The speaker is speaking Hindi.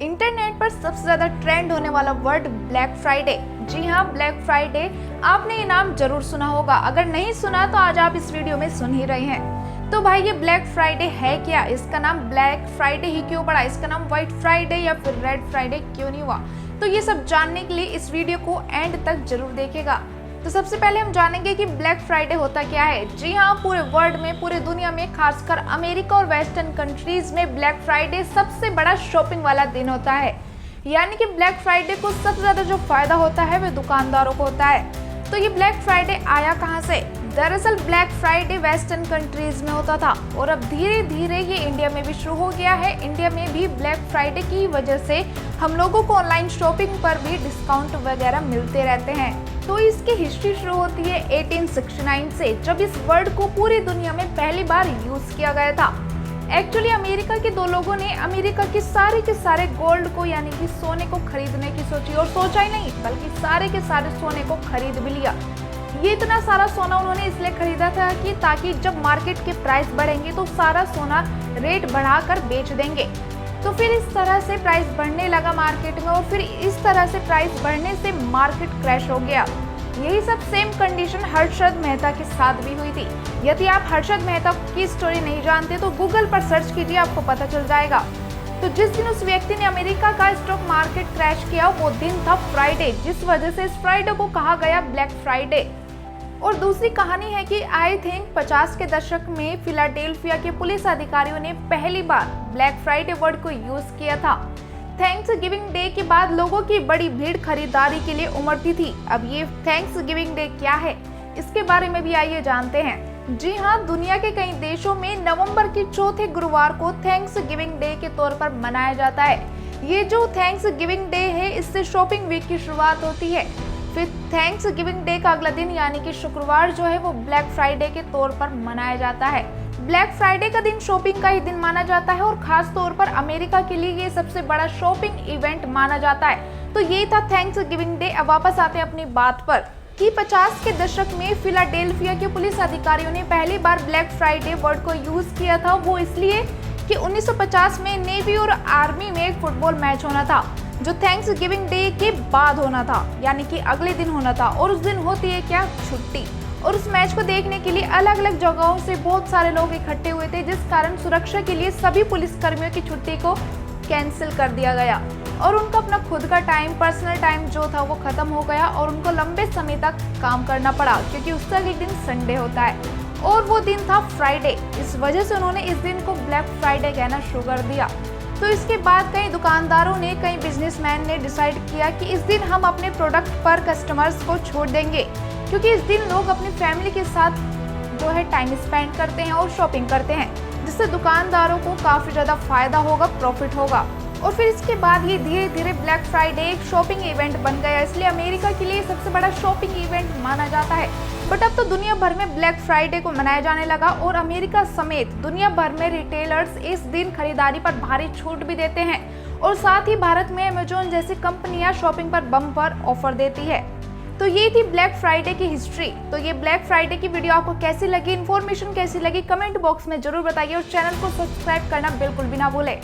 इंटरनेट पर सबसे ज्यादा ट्रेंड होने वाला वर्ड ब्लैक फ्राइडे। जी हाँ, ब्लैक फ्राइडे। आपने ये नाम जरूर सुना होगा, अगर नहीं सुना तो आज आप इस वीडियो में सुन ही रहे हैं। तो भाई ये ब्लैक फ्राइडे है क्या? इसका नाम ब्लैक फ्राइडे ही क्यों पड़ा? इसका नाम व्हाइट फ्राइडे या फिर रेड फ्राइडे क्यों नहीं हुआ? तो ये सब जानने के लिए इस वीडियो को एंड तक जरूर देखेगा। तो सबसे पहले हम जानेंगे कि ब्लैक फ्राइडे होता क्या है। जी हाँ, पूरे वर्ल्ड में, पूरे दुनिया में, खासकर अमेरिका और वेस्टर्न कंट्रीज में ब्लैक फ्राइडे सबसे बड़ा शॉपिंग वाला दिन होता है। यानी कि ब्लैक फ्राइडे को सबसे ज्यादा जो फायदा होता है वह दुकानदारों को होता है। तो ये ब्लैक फ्राइडे आया कहाँ से? दरअसल ब्लैक फ्राइडे वेस्टर्न कंट्रीज में होता था और अब धीरे धीरे ये इंडिया में भी शुरू हो गया है। इंडिया में भी ब्लैक फ्राइडे की वजह से हम लोगों को ऑनलाइन शॉपिंग पर भी डिस्काउंट वगैरह मिलते रहते हैं। तो इसकी हिस्ट्री शुरू होती है 1869 से, जब इस वर्ड को पूरी दुनिया में पहली बार यूज किया गया था। एक्चुअली अमेरिका के दो लोगों ने अमेरिका के सारे गोल्ड को यानी कि सोने को खरीदने की सोची, और सोचा ही नहीं बल्कि सारे के सारे सोने को खरीद भी लिया। ये इतना सारा सोना उन्होंने इसलिए खरीदा था कि ताकि जब मार्केट के प्राइस बढ़ेंगे तो सारा सोना रेट बढ़ाकर बेच देंगे। तो फिर इस तरह से प्राइस बढ़ने लगा मार्केट में, और फिर इस तरह से प्राइस बढ़ने से मार्केट क्रैश हो गया। यही सब सेम कंडीशन हर्षद मेहता के साथ भी हुई थी। यदि आप हर्षद मेहता की स्टोरी नहीं जानते तो गूगल पर सर्च कीजिए, आपको पता चल जाएगा। तो जिस दिन उस व्यक्ति ने अमेरिका का स्टॉक मार्केट क्रैश किया वो दिन था फ्राइडे, जिस वजह से इस फ्राइडे को कहा गया ब्लैक फ्राइडे। और दूसरी कहानी है कि आई थिंक 50 के दशक में फिलाडेल्फिया के पुलिस अधिकारियों ने पहली बार ब्लैक फ्राइडे वर्ड को यूज किया था। थैंक्स गिविंग डे के बाद लोगों की बड़ी भीड़ खरीदारी के लिए उमड़ती थी। अब ये थैंक्स गिविंग डे क्या है, इसके बारे में भी आइए जानते हैं। जी हाँ, दुनिया के कई देशों में नवंबर के चौथे गुरुवार को थैंक्स गिविंग डे के तौर पर मनाया जाता है। ये जो थैंक्स गिविंग डे है, इससे शॉपिंग वीक की शुरुआत होती है। फिर थैंक्स गिविंग डे का अगला दिन यानी कि शुक्रवार जो है वो ब्लैक फ्राइडे के तौर पर मनाया जाता है। ब्लैक फ्राइडे का दिन शॉपिंग का ही दिन माना जाता है और खास तौर पर अमेरिका के लिए ये सबसे बड़ा शॉपिंग इवेंट माना जाता है। तो ये था थैंक्स गिविंग डे। अब वापस आते हैं अपनी बात पर कि 50 के दशक में फिलाडेल्फिया के पुलिस अधिकारियों ने पहली बार ब्लैक फ्राइडे वर्ड को यूज किया था। वो इसलिए कि 1950 में नेवी और आर्मी में एक फुटबॉल मैच होना था जो थैंक्स गिविंग डे के बाद होना था, यानी कि अगले दिन होना था। और उस दिन होती है क्या? छुट्टी। और उस मैच को देखने के लिए अलग अलग जगहों से बहुत सारे लोग इकट्ठे हुए थे, जिस कारण सुरक्षा के लिए सभी पुलिसकर्मियों की छुट्टी को कैंसिल कर दिया गया और उनका अपना खुद का टाइम, पर्सनल टाइम जो था वो खत्म हो गया और उनको लंबे समय तक काम करना पड़ा, क्योंकि उसका एक दिन संडे होता है और वो दिन था फ्राइडे। इस वजह से उन्होंने इस दिन को ब्लैक फ्राइडे कहना शुरू कर दिया। तो इसके बाद कई दुकानदारों ने, कई बिजनेसमैन ने डिसाइड किया कि इस दिन हम अपने प्रोडक्ट पर कस्टमर्स को छोड़ देंगे, क्योंकि इस दिन लोग अपनी फैमिली के साथ जो है टाइम स्पेंड करते हैं और शॉपिंग करते हैं, जिससे दुकानदारों को काफी ज्यादा फायदा होगा, प्रॉफिट होगा। और फिर इसके बाद ये धीरे धीरे ब्लैक फ्राइडे एक शॉपिंग इवेंट बन गया, इसलिए अमेरिका के लिए सबसे बड़ा शॉपिंग इवेंट माना जाता है। बट अब तो दुनिया भर में ब्लैक फ्राइडे को मनाया जाने लगा और अमेरिका समेत दुनिया भर में रिटेलर्स इस दिन खरीदारी पर भारी छूट भी देते हैं और साथ ही भारत में अमेजोन जैसी कंपनियां शॉपिंग पर बम्पर ऑफर देती है। तो ये थी ब्लैक फ्राइडे की हिस्ट्री। तो ये ब्लैक फ्राइडे की वीडियो आपको कैसी लगी, इन्फॉर्मेशन कैसी लगी, कमेंट बॉक्स में जरूर बताइए और चैनल को सब्सक्राइब करना बिल्कुल भी ना भूलें।